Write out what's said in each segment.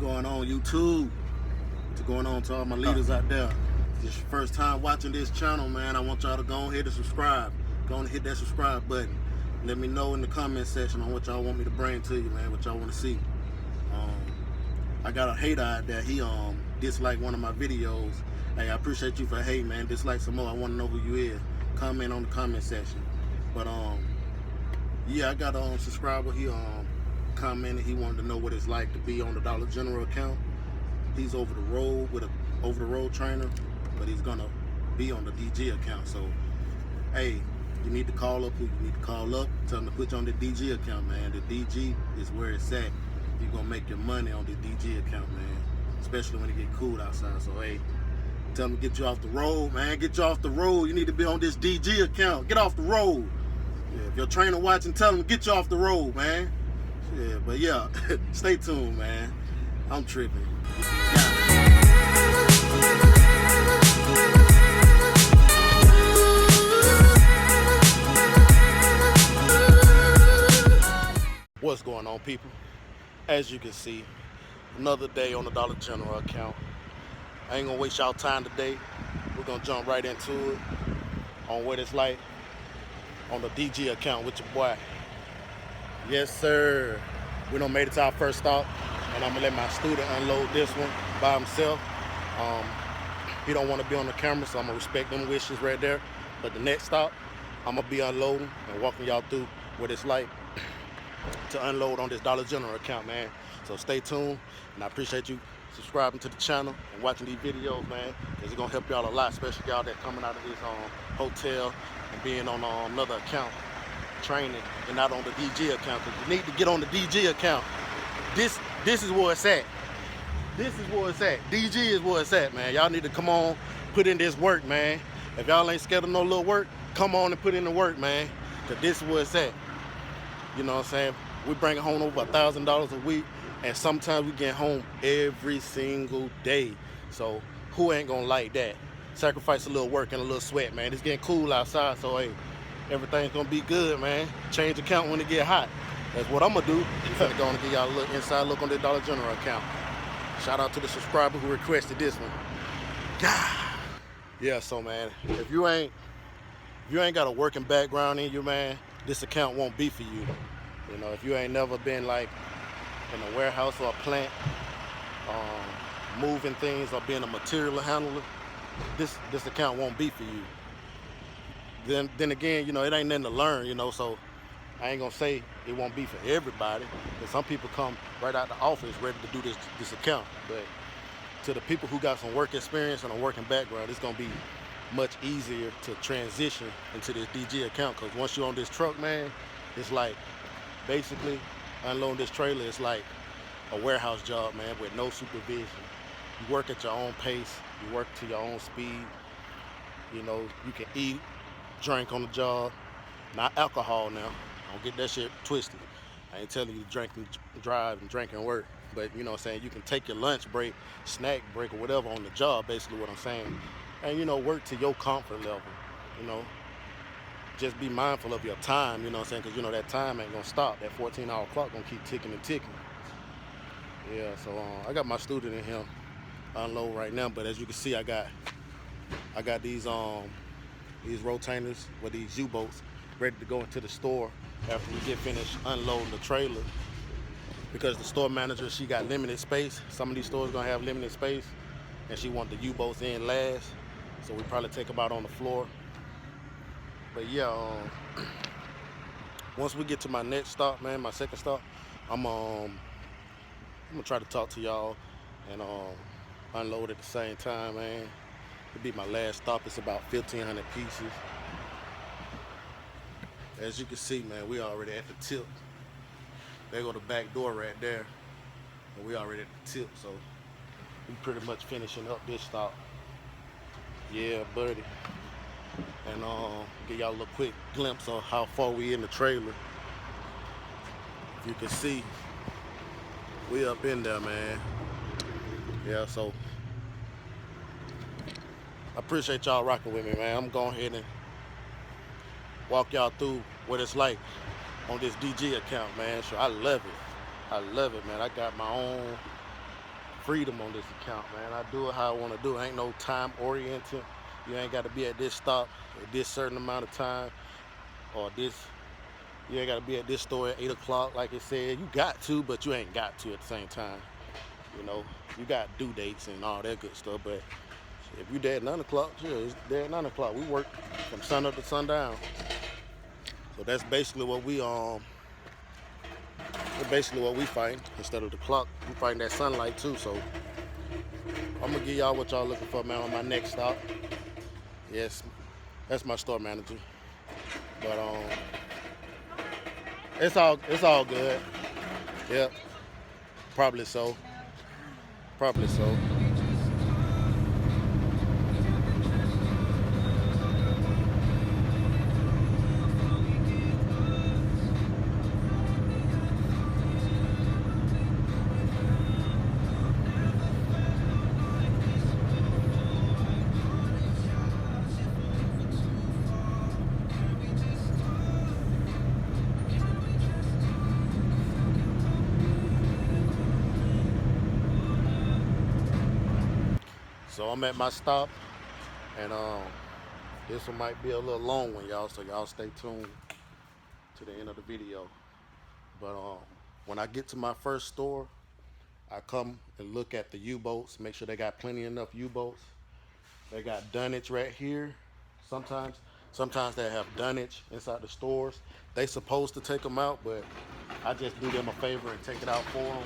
going on, YouTube? What's going on to all my leaders out there? If this is your first time watching this channel, man, I want y'all to go ahead and subscribe. Go on and hit that subscribe button. Let me know in the comment section on what y'all want me to bring to you, man, what y'all want to see. I got a hater out there. He disliked one of my videos. Hey, I appreciate you for hating, man. Dislike some more. I want to know who you is. Comment on the comment section. But yeah, I got a subscriber. He commented he wanted to know what it's like to be on the Dollar General account. He's over the road with a over-the-road trainer, but he's gonna be on the DG account. So, hey, you need to call up who you need to call up. Tell them to put you on the DG account, man. The DG is where it's at. You're gonna make your money on the DG account, man. Especially when it get cool outside. So, hey, tell them to get you off the road, man. Get you off the road. You need to be on this DG account. Get off the road. Yeah, if your trainer watching, tell them to get you off the road, man. Yeah, but yeah, stay tuned, man. I'm tripping. What's going on, people? As you can see, another day on the Dollar General account. I ain't gonna waste y'all time today. We're gonna jump right into it on what it's like on the DG account with your boy. Yes, sir. We done made it to our first stop, and I'm gonna let my student unload this one by himself. He don't want to be on the camera, so I'm gonna respect them wishes right there. But the next stop, I'm gonna be unloading and walking y'all through what it's like to unload on this Dollar General account, man. So stay tuned, and I appreciate you subscribing to the channel and watching these videos, man, because it's gonna help y'all a lot, especially y'all that coming out of this hotel and being on another account training and not on the DG account, because you need to get on the DG account. This is where it's at. This is where it's at. DG is where it's at, man. Y'all need to come on, put in this work, man. If y'all ain't scared of no little work, come on and put in the work, man, because this is where it's at. You know what I'm saying? We bring home over $1,000 a week, and sometimes we get home every single day. So who ain't gonna like that? Sacrifice a little work and a little sweat, man. It's getting cool outside, so hey, everything's gonna be good, man. Change account when it get hot. That's what I'm gonna do. I'm gonna go and give y'all a little inside look on the Dollar General account. Shout out to the subscriber who requested this one. Yeah, so man, if you ain't got a working background in you, man, this account won't be for you. You know, if you ain't never been like in a warehouse or a plant, moving things or being a material handler, this account won't be for you. Then again, you know, it ain't nothing to learn, you know, so I ain't gonna say it won't be for everybody, because some people come right out the office ready to do this account. But to the people who got some work experience and a working background, it's gonna be much easier to transition into this DG account, because once you're on this truck, man, it's like basically unloading this trailer. It's like a warehouse job, man, with no supervision. You work at your own pace, you work to your own speed. You know, you can eat, drink on the job, not alcohol now. Don't get that shit twisted. I ain't telling you to drink and drive and drink and work, but you know what I'm saying, you can take your lunch break, snack break, or whatever on the job, basically what I'm saying. And you know, work to your comfort level. You know, just be mindful of your time, you know what I'm saying, because you know that time ain't gonna stop. That 14-hour clock gonna keep ticking and ticking. Yeah, so I got my student in here unload right now, but as you can see, I got these rotainers with these U-boats ready to go into the store after we get finished unloading the trailer, because the store manager, she got limited space. Some of these stores gonna have limited space, and she want the U-boats in last, so we probably take them out on the floor. But yeah, once we get to my next stop, man, my second stop, I'm gonna try to talk to y'all and unload at the same time, man. It'll be my last stop. It's about 1,500 pieces. As you can see, man, we already at the tip. There go the back door right there, and we already at the tip, so we pretty much finishing up this stop. Yeah, buddy. And give y'all a little quick glimpse of how far we in the trailer. If you can see, we up in there, man. Yeah, so I appreciate y'all rocking with me, man. I'm going ahead and walk y'all through what it's like on this DG account, man. So I love it. I love it, man. I got my own freedom on this account, man. I do it how I want to do it. Ain't no time oriented. You ain't got to be at this stop at this certain amount of time, or this. You ain't got to be at this store at 8 o'clock, like it said. You got to, but you ain't got to at the same time. You know, you got due dates and all that good stuff, but if you there at 9 o'clock, yeah, it's there at 9 o'clock. We work from sun up to sundown. So that's basically what we fighting. Instead of the clock, we fighting that sunlight too. So I'm gonna give y'all what y'all looking for, man, on my next stop. Yes, that's my store manager. But it's all good. Yep, probably so. Probably so. So I'm at my stop, and this one might be a little long one, y'all. So y'all stay tuned to the end of the video. But when I get to my first store, I come and look at the U-boats, make sure they got plenty enough U-boats. They got dunnage right here. Sometimes they have dunnage inside the stores. They supposed to take them out, but I just do them a favor and take it out for them.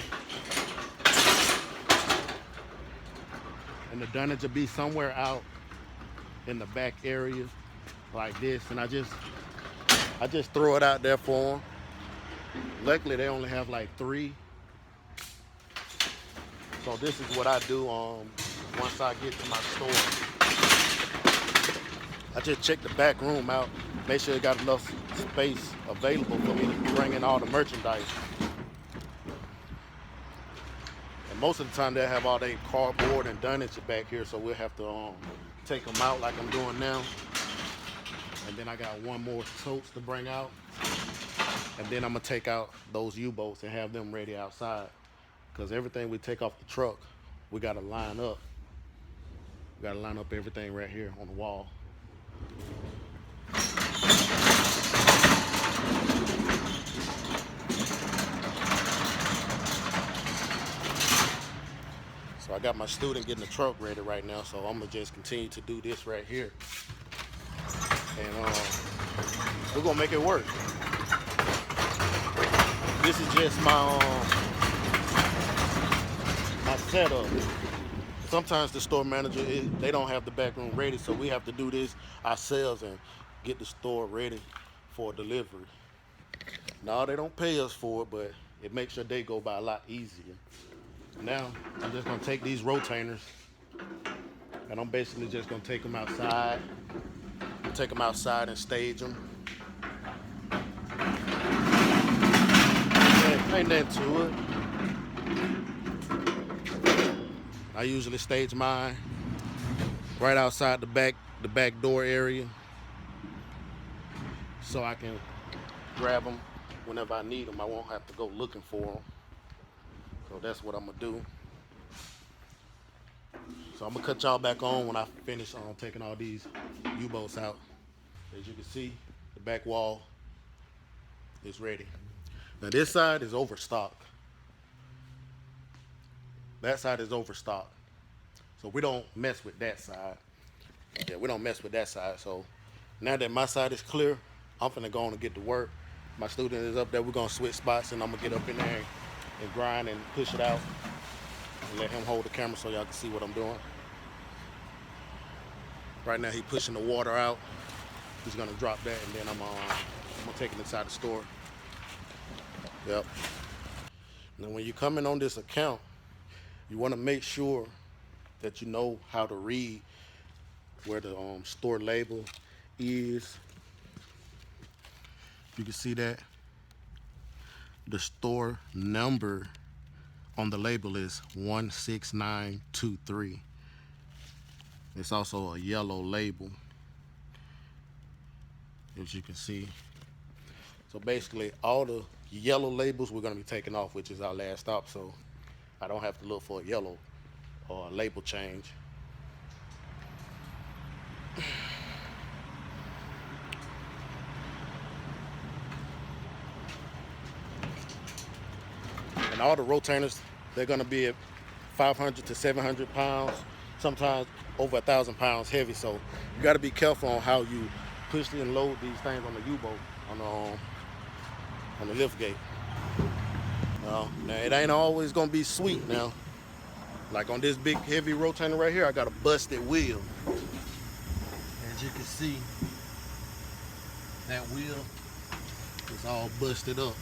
And the dunnage will be somewhere out in the back area like this, and I just throw it out there for them. Luckily, they only have like 3. So this is what I do once I get to my store. I just check the back room out, make sure it got enough space available for me to bring in all the merchandise. And most of the time they have all their cardboard and dunnage back here, so we'll have to take them out like I'm doing now. And then I got one more totes to bring out. And then I'm gonna take out those U-boats and have them ready outside. Because everything we take off the truck, we gotta line up. We gotta line up everything right here on the wall. So I got my student getting the truck ready right now, so I'm gonna just continue to do this right here. And we're gonna make it work. This is just my setup. Sometimes the store manager, they don't have the back room ready, so we have to do this ourselves and get the store ready for delivery. No, they don't pay us for it, but it makes your day go by a lot easier. Now, I'm just gonna take these rotainers, and I'm basically just gonna take them outside. Take them outside and stage them. Ain't that to it. I usually stage mine right outside the back door area, so I can grab them whenever I need them. I won't have to go looking for them. So that's what I'm gonna do. So I'm gonna cut y'all back on when I finish taking all these U-boats out. As you can see, the back wall is ready. Now this side is overstocked. That side is overstocked. So we don't mess with that side. Yeah, we don't mess with that side. So now that my side is clear, I'm finna go on and get to work. My student is up there. We're gonna switch spots, and I'm gonna get up in there and grind and push it out and let him hold the camera so y'all can see what I'm doing. Right now he's pushing the water out. He's gonna drop that, and then I'm gonna take it inside the store. Yep. Now when you come in on this account, you wanna make sure that you know how to read where the store label is. You can see that the store number on the label is 16923. It's also a yellow label, as you can see. So basically all the yellow labels we're gonna be taking off, which is our last stop, so I don't have to look for a yellow or a label change. And all the rotators, they're gonna be at 500 to 700 pounds, sometimes over 1,000 pounds heavy. So you got to be careful on how you push and load these things on the U-boat, on the lift gate. Now it ain't always gonna be sweet now. Like on this big heavy rotator right here, I got a busted wheel. As you can see, that wheel is all busted up.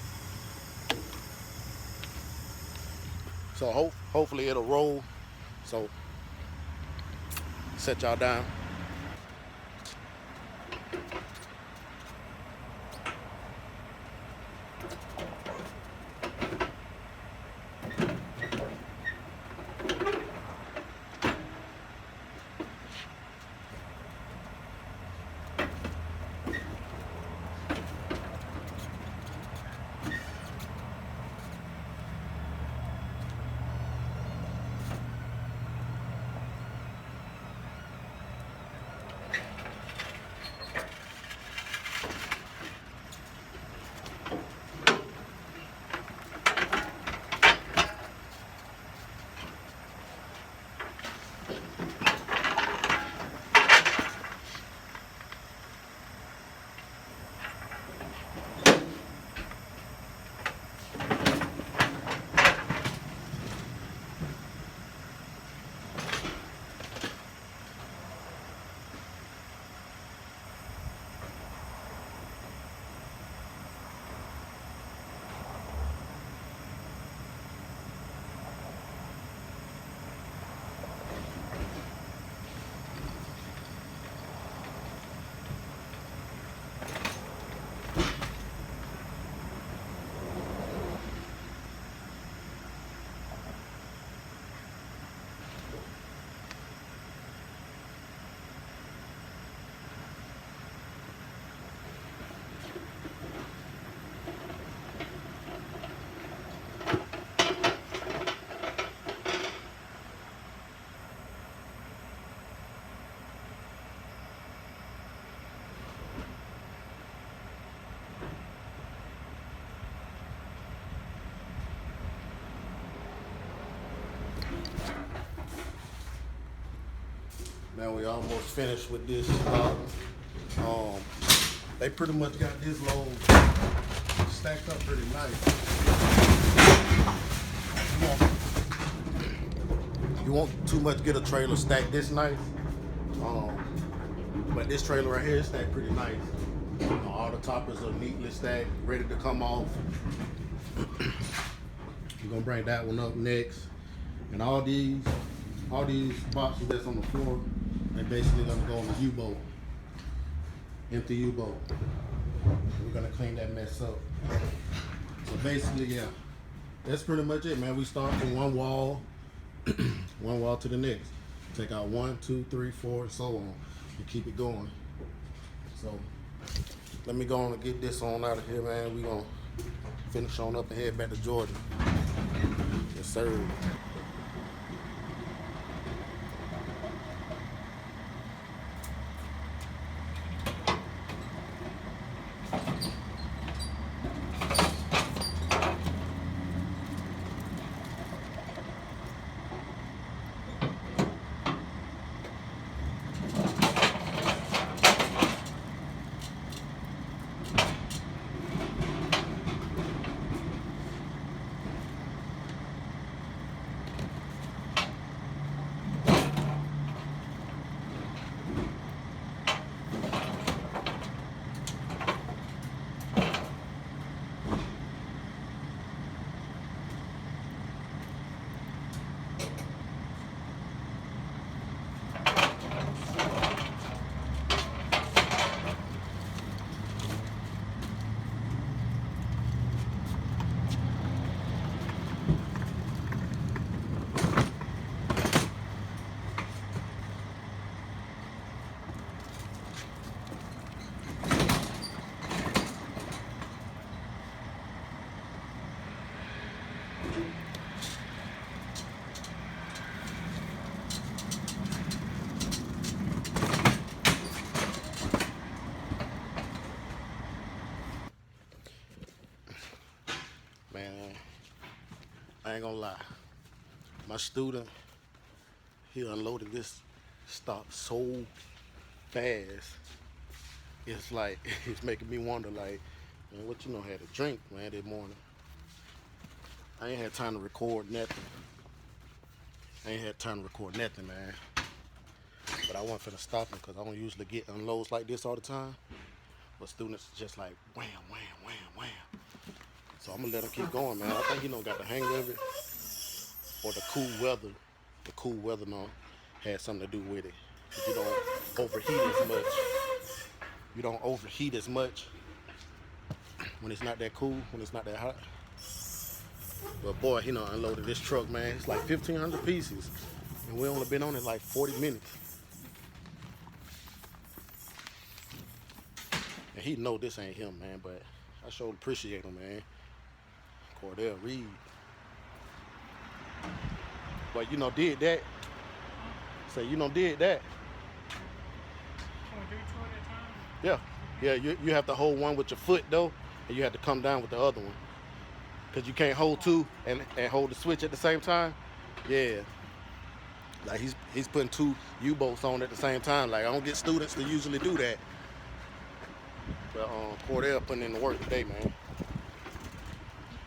So hopefully it'll roll. So set y'all down. Now we almost finished with this. They pretty much got this load stacked up pretty nice. You won't too much get a trailer stacked this nice. But this trailer right here is stacked pretty nice. All the toppers are neatly stacked, ready to come off. We're gonna bring that one up next. And all these boxes that's on the floor, they're basically gonna go on the U-boat. Empty U-boat. We're gonna clean that mess up. So basically, yeah, that's pretty much it, man. We start from one wall, one wall to the next. Take out 1, 2, 3, 4, and so on. And keep it going. So let me go on and get this on out of here, man. We gonna finish on up and head back to Georgia. Yes, sir. I ain't gonna lie. My student, he unloaded this stock so fast. It's like, it's making me wonder, like, man, what you know had to drink, man, this morning. I ain't had time to record nothing. Man. But I wasn't finna stop him because I don't usually get unloads like this all the time. But students just like wham, wham, wham, wham. So I'm gonna let him keep going, man. I think he don't got the hang of it. Or the cool weather. The cool weather had something to do with it. If you don't overheat as much when it's not that cool, when it's not that hot. But boy, he done unloaded this truck, man. It's like 1,500 pieces. And we only been on it like 40 minutes. And he know this ain't him, man, but I sure appreciate him, man. Cordell Reed. But did that. Say, did that. Yeah. Yeah, you have to hold one with your foot, though, and you have to come down with the other one. Because you can't hold two and hold the switch at the same time. Yeah. Like, he's putting two U-boats on at the same time. Like, I don't get students to usually do that. But Cordell putting in the work today, man.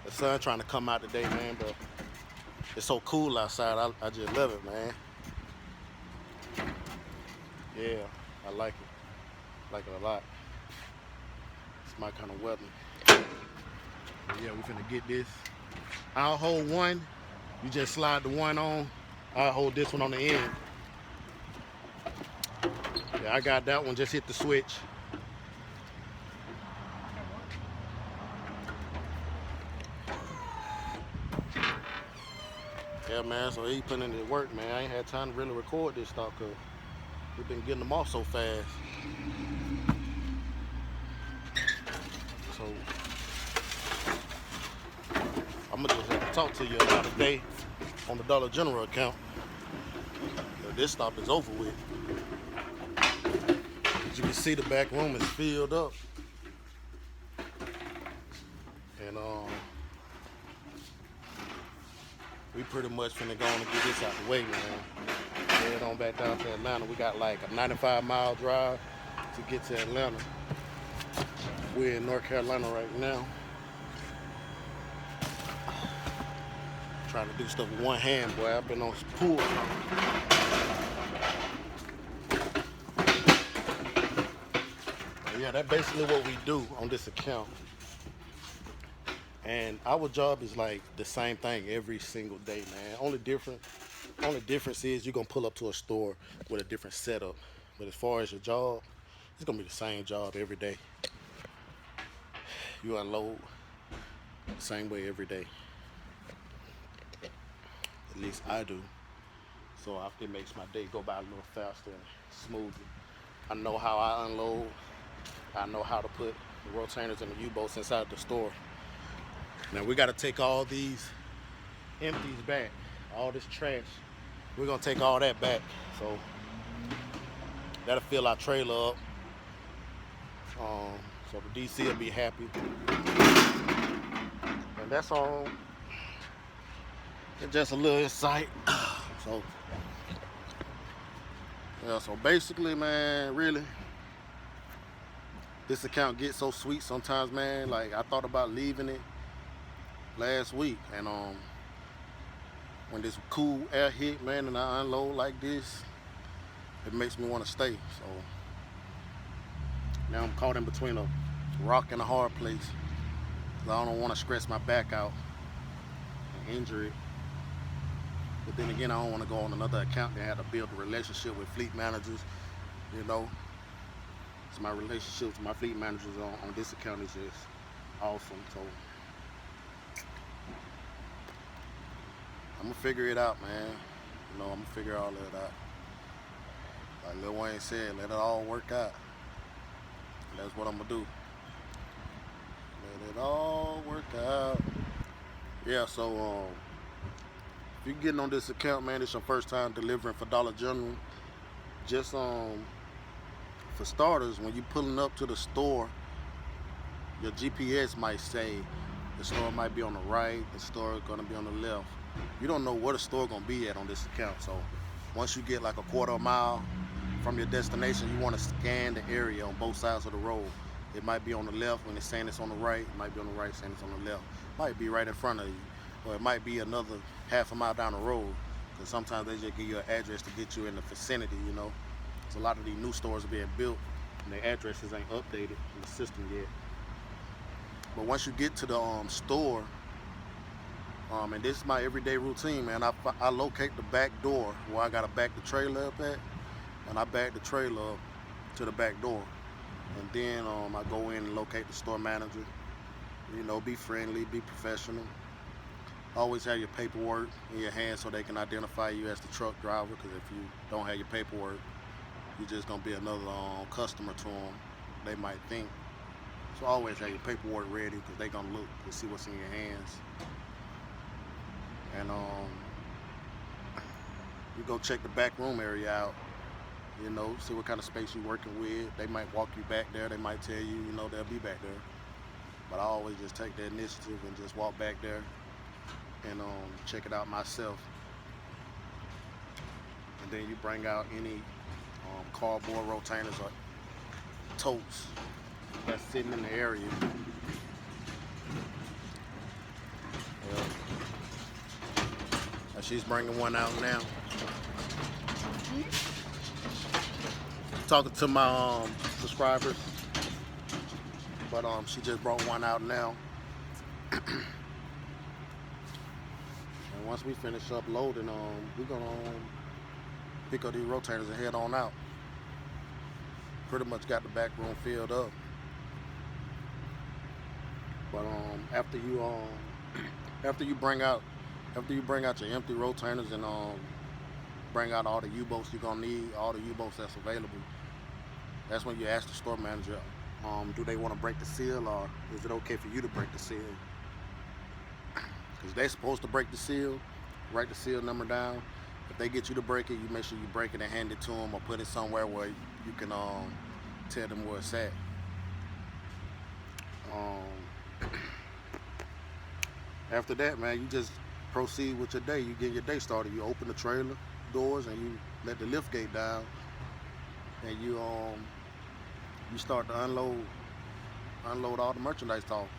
The sun trying to come out today, man, but it's so cool outside. I just love it, man. Yeah, I like it. Like it a lot. It's my kind of weather. But yeah, we finna get this. I'll hold one. You just slide the one on. I'll hold this one on the end. Yeah, I got that one. Just hit the switch. Yeah, man, so he putting in the work, man. I ain't had time to really record this stuff because we've been getting them off so fast. So, I'm going to just have to talk to you about a day on the Dollar General account. This stop is over with. As you can see, the back room is filled up. And we pretty much finna go on and get this out the way, man. Head on back down to Atlanta. We got like a 95-mile drive to get to Atlanta. We're in North Carolina right now. Trying to do stuff with one hand, boy. I've been on pool. Yeah, that's basically what we do on this account. And our job is like the same thing every single day, man. Only difference is you're gonna pull up to a store with a different setup. But as far as your job, it's gonna be the same job every day. You unload the same way every day. At least I do. So it makes my day go by a little faster and smoother. I know how I unload. I know how to put the rotainers and the U-boats inside the store. Now we gotta take all these empties back, all this trash. We're gonna take all that back. So that'll fill our trailer up. So the DC will be happy. And that's all. It's just a little insight. So yeah, so basically, man, really, this account gets so sweet sometimes, man. Like, I thought about leaving it last week, and when this cool air hit, man, and I unload like this, it makes me want to stay. So now I'm caught in between a rock and a hard place. I don't want to stress my back out and injure it. But then again, I don't want to go on another account and have to build a relationship with fleet managers, So my relationship with my fleet managers on this account is just awesome. So I'm gonna figure it out, man. I'm gonna figure all that out. Like Lil Wayne said, let it all work out. And that's what I'm gonna do. Let it all work out. Yeah, so if you're getting on this account, man, it's your first time delivering for Dollar General. Just for starters, when you're pulling up to the store, your GPS might say the store might be on the right, the store is gonna be on the left. You don't know where the store gonna be at on this account. So once you get like a quarter of a mile from your destination, you want to scan the area on both sides of the road. It might be on the left when it's saying it's on the right. It might be on the right saying it's on the left. It might be right in front of you, or it might be another half a mile down the road. Because sometimes they just give you an address to get you in the vicinity. So a lot of these new stores are being built, and their addresses ain't updated in the system yet. But once you get to the store, and this is my everyday routine, man. I locate the back door where I gotta back the trailer up at, and I back the trailer up to the back door. And then I go in and locate the store manager. Be friendly, be professional. Always have your paperwork in your hand so they can identify you as the truck driver, because if you don't have your paperwork, you're just gonna be another customer to them, they might think. So always have your paperwork ready, because they're gonna look to see what's in your hands. And you go check the back room area out, see what kind of space you're working with. They might walk you back there. They might tell you, they'll be back there. But I always just take the initiative and just walk back there and check it out myself. And then you bring out any cardboard rotainers or totes that's sitting in the area. She's bringing one out now. Talking to my subscribers, but she just brought one out now. And once we finish uploading, we're gonna pick up these rotators and head on out. Pretty much got the back room filled up. But after you bring out your empty rotators and bring out all the U-boats you're gonna need, all the U-boats that's available, that's when you ask the store manager, do they want to break the seal, or is it okay for you to break the seal? Because they're supposed to break the seal, write the seal number down. If they get you to break it, you make sure you break it and hand it to them, or put it somewhere where you can tell them where it's at. After that, man, you just proceed with your day. You get your day started. You open the trailer doors and you let the lift gate down, and you start to unload all the merchandise off.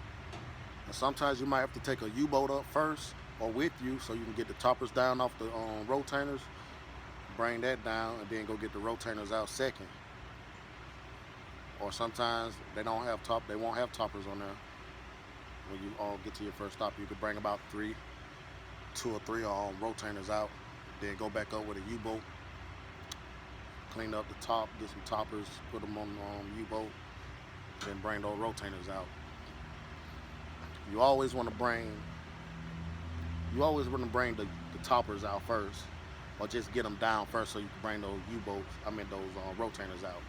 And sometimes you might have to take a U-boat up first or with you, so you can get the toppers down off the rotainers, bring that down, and then go get the rotainers out second. Or sometimes they won't have toppers on there. When you all get to your first stop, you could bring about two or three rotainers out, then go back up with a U-boat, clean up the top, get some toppers, put them on the U-boat, then bring those rotainers out. You always want to bring the toppers out first, or just get them down first so you can bring those rotainers out.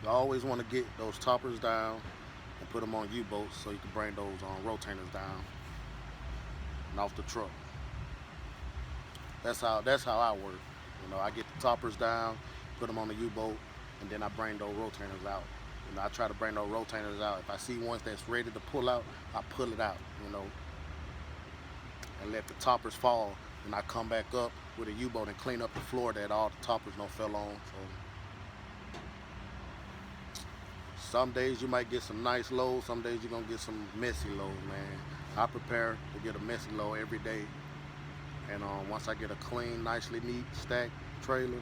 You always want to get those toppers down and put them on U-boats so you can bring those rotainers down and off the truck. That's how I work. I get the toppers down, put them on the U-boat, and then I bring those rotainers out. I try to bring those rotainers out. If I see ones that's ready to pull out, I pull it out, and let the toppers fall. And I come back up with a U-boat and clean up the floor that all the toppers don't fell on. So some days you might get some nice loads, some days you're gonna get some messy loads, man. I prepare to get a messy load every day. And once I get a clean, nicely neat, stacked trailer,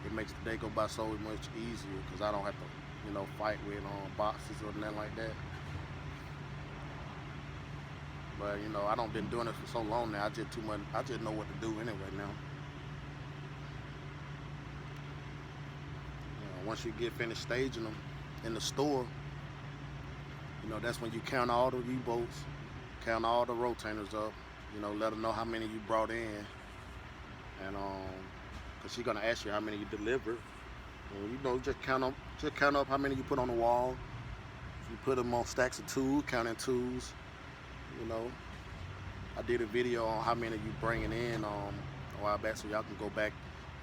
it makes the day go by so much easier, because I don't have to, fight with boxes or nothing like that. But I don't been doing it for so long now. I just know what to do anyway now. Once you get finished staging them in the store, that's when you count all the U-boats, count all the rotainers up. Let them know how many you brought in, and because she's gonna ask you how many you delivered. And, just count up how many you put on the wall. If you put them on stacks of twos, counting twos. I did a video on how many you bringing in a while back, so y'all can go back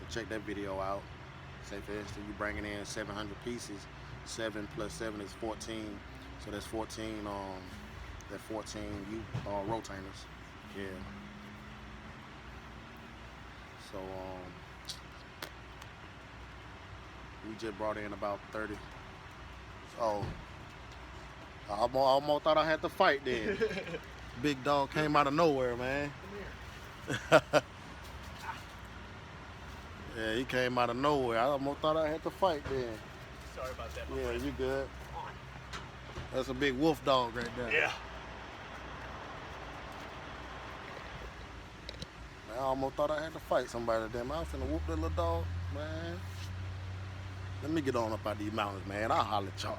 and check that video out. Say for instance, you bringing in 700 pieces. 7 plus 7 is 14. So that's 14. That 14 rotainers. Yeah. So we just brought in about 30. Oh, I almost thought I had to fight then. Big dog came out of nowhere, man. Yeah, he came out of nowhere. I almost thought I had to fight then. Sorry about that, Yeah, friend. you good. That's a big wolf dog right there. Yeah. I almost thought I had to fight somebody then. I was finna whoop that little dog, man. Let me get on up out these mountains, man. I'll holler at y'all.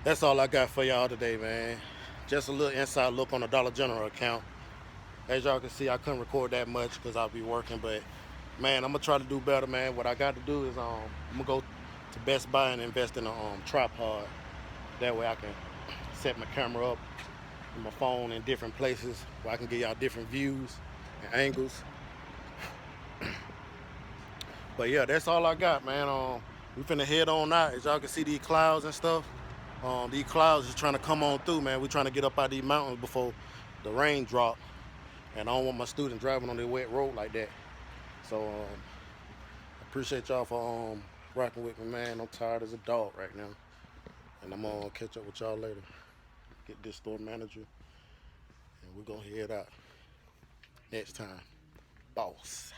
That's all I got for y'all today, man. Just a little inside look on the Dollar General account. As y'all can see, I couldn't record that much because I'll be working, but man, I'm gonna try to do better, man. What I got to do is I'm gonna go to Best Buy and invest in a tripod. That way I can set my camera up and my phone in different places where I can get y'all different views and angles. But yeah, that's all I got, man. We finna head on out. As y'all can see these clouds and stuff. These clouds is trying to come on through, man. We trying to get up out these mountains before the rain drop. And I don't want my students driving on their wet road like that. So I appreciate y'all for rocking with me, man. I'm tired as a dog right now. And I'm gonna catch up with y'all later. Get this store manager. And we're gonna head out next time. Boss.